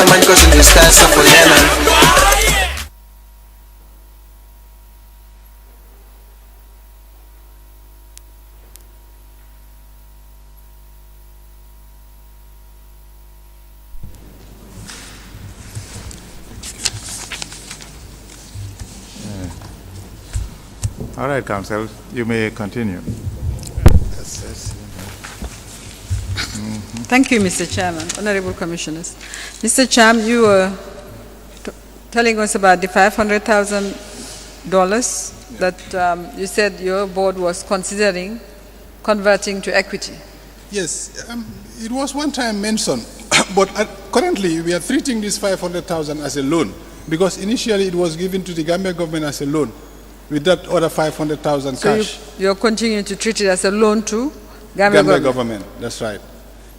man cause in the stars of Polena. All right, Council, you may continue. Thank you, Mr. Chairman, Honorable Commissioners. Mr. Chairman, you were telling us about the $500,000 that you said your board was considering converting to equity. Yes, it was one time mentioned, but currently we are treating this $500,000 as a loan because initially it was given to the Gambia government as a loan with that other $500,000 cash. So you're continuing to treat it as a loan to Gambia government. That's right.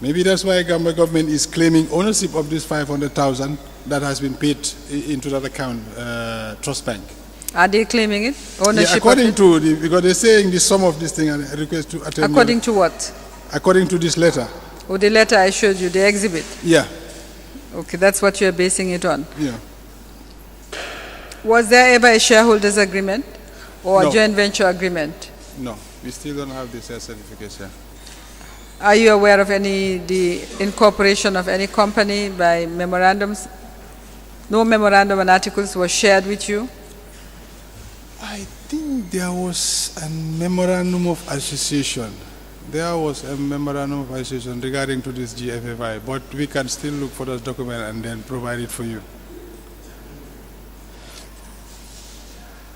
Maybe that's why Gambia government is claiming ownership of this $500,000 that has been paid into that account, Trust Bank. Are they claiming it? Ownership? Yeah, according to because they're saying the sum of this thing and request to attend. According to what? According to this letter. Oh, the letter I showed you, the exhibit. Yeah. Okay, that's what you're basing it on. Yeah. Was there ever a shareholders agreement or No. a joint venture agreement? No, we still don't have this certification. Are you aware of the incorporation of any company by memorandums? No memorandum and articles were shared with you? I think there was a memorandum of association. There was a memorandum of association regarding to this GFFI, but we can still look for that document and then provide it for you.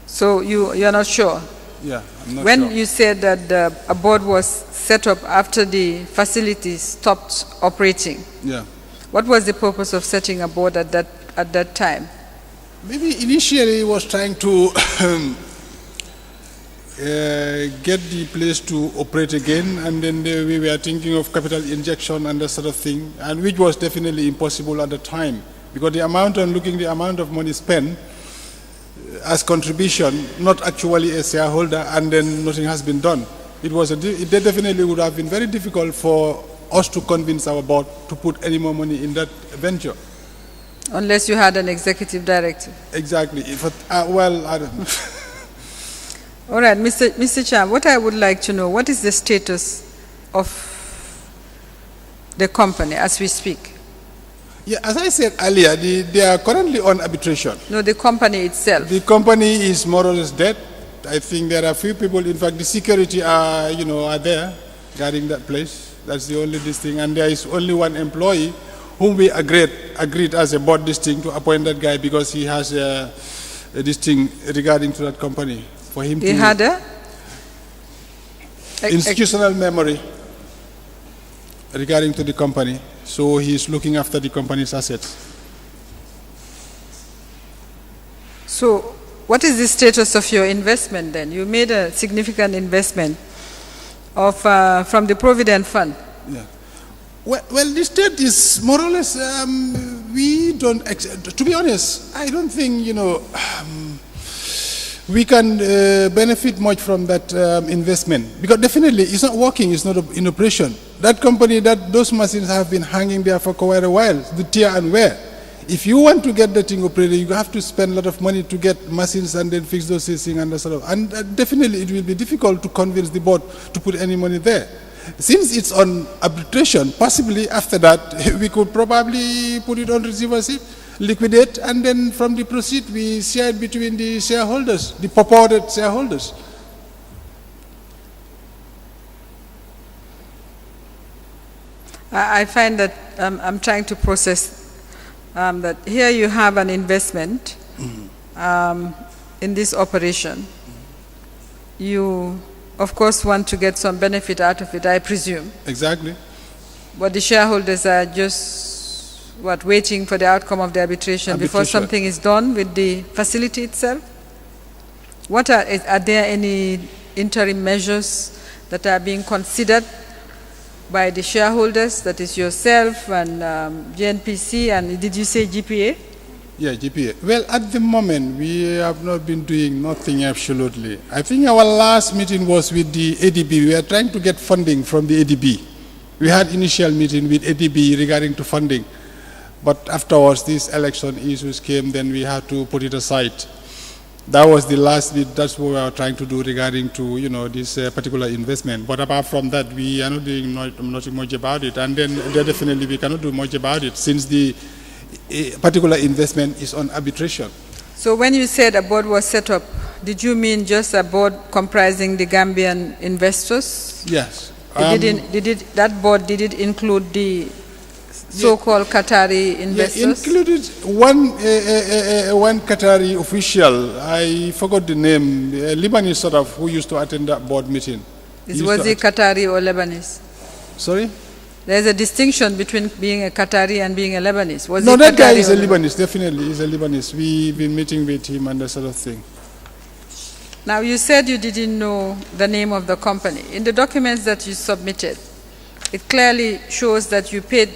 So you're not sure? Yeah, I'm not When sure. you said that a board was set up after the facility stopped operating, Yeah. what was the purpose of setting a board at that time? Maybe initially it was trying to get the place to operate again, and then we were thinking of capital injection and that sort of thing, and which was definitely impossible at the time because the amount of money spent as contribution, not actually a shareholder, and then nothing has been done. It definitely would have been very difficult for us to convince our board to put any more money in that venture. Unless you had an executive directive. Exactly. Well, I don't know. All right, Mr. Chairman, what I would like to know, what is the status of the company as we speak? Yeah, as I said earlier, they are currently on arbitration. No, the company itself. The company is more or less dead. I think there are a few people, in fact, the security are there guarding that place. That's the only thing. And there is only one employee whom we agreed as a board this thing to appoint that guy because he has this thing regarding to that company. For him He had a institutional memory regarding to the company. So he's looking after the company's assets. So what is the status of your investment then? You made a significant investment from the Provident Fund. Yeah. Well, the state is more or less, we don't, to be honest, I don't think, we can benefit much from that investment because definitely it's not working, it's not in operation. That company, those machines have been hanging there for quite a while, the tear and wear. If you want to get that thing operating, you have to spend a lot of money to get machines and then fix those things and that sort of. And definitely it will be difficult to convince the board to put any money there. Since it's on arbitration, possibly after that we could probably put it on receivership, liquidate, and then from the proceeds we share it between the shareholders, the purported shareholders. I find that I'm trying to process that here you have an investment in this operation. You, of course, want to get some benefit out of it, I presume. Exactly. But the shareholders are just, waiting for the outcome of the arbitration before something is done with the facility itself? Are there any interim measures that are being considered by the shareholders, that is yourself and GNPC, and did you say GPA? Yeah, GPA. Well, at the moment, we have not been doing nothing absolutely. I think our last meeting was with the ADB. We are trying to get funding from the ADB. We had initial meeting with ADB regarding to funding. But afterwards, these election issues came, then we had to put it aside. That was the last bit. That's what we are trying to do regarding to this particular investment. But apart from that, we are not doing nothing much about it. And then definitely we cannot do much about it since the particular investment is on arbitration. So when you said a board was set up, did you mean just a board comprising the Gambian investors? Yes. That board, did it include the so-called Qatari investors? Yeah, included one Qatari official. I forgot the name. A Lebanese sort of who used to attend that board meeting. Was he Qatari or Lebanese? Sorry? There's a distinction between being a Qatari and being a Lebanese. Was no, he that Qatari guy is a Lebanese? Lebanese. Definitely, he's a Lebanese. We've been meeting with him and that sort of thing. Now, you said you didn't know the name of the company. In the documents that you submitted, it clearly shows that you paid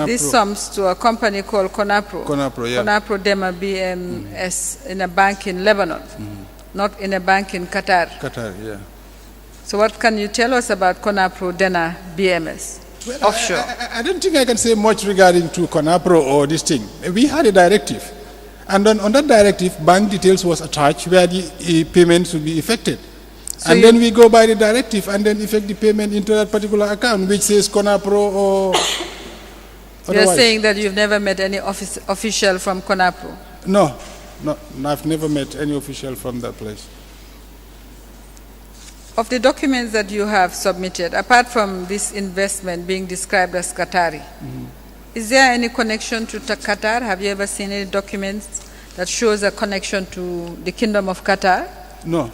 these sums to a company called Conapro. Conapro, yeah. Conapro Dema BMS in a bank in Lebanon, not in a bank in Qatar. Qatar, yeah. So what can you tell us about Conapro Dena BMS Well, offshore? I don't think I can say much regarding to Conapro or this thing. We had a directive. And on that directive, bank details was attached where the payments would be effected. So and then we go by the directive and then effect the payment into that particular account, which says Conapro or otherwise. You're saying that you've never met any official from Conapro? No, I've never met any official from that place. Of the documents that you have submitted, apart from this investment being described as Qatari, is there any connection to Qatar? Have you ever seen any documents that shows a connection to the Kingdom of Qatar? No.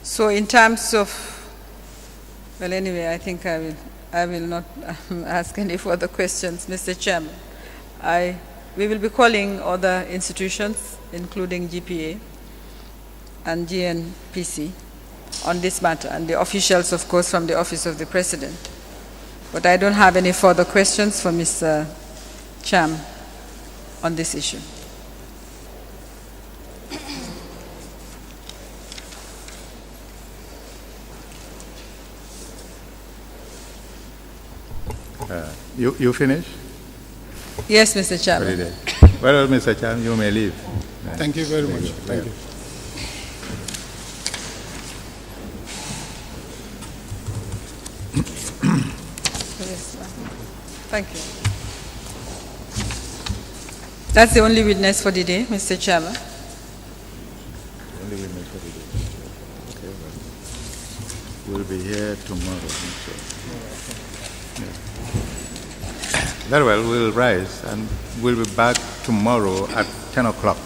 So in terms of, well, anyway, I think I will not ask any further questions, Mr. Chairman. We will be calling other institutions, including GPA and GNPC, on this matter, and the officials, of course, from the Office of the President. But I don't have any further questions for Mr. Cham on this issue. You finish? Yes, Mr. Chairman. Very good. Well, Mr. Cham, you may leave. Thank you very much. Thank you. Thank you. That's the only witness for the day, Mr. Chairman. Only witness for the day. Okay, well, we'll be here tomorrow. So. Yeah. Very well, we'll rise and we'll be back tomorrow at 10 o'clock.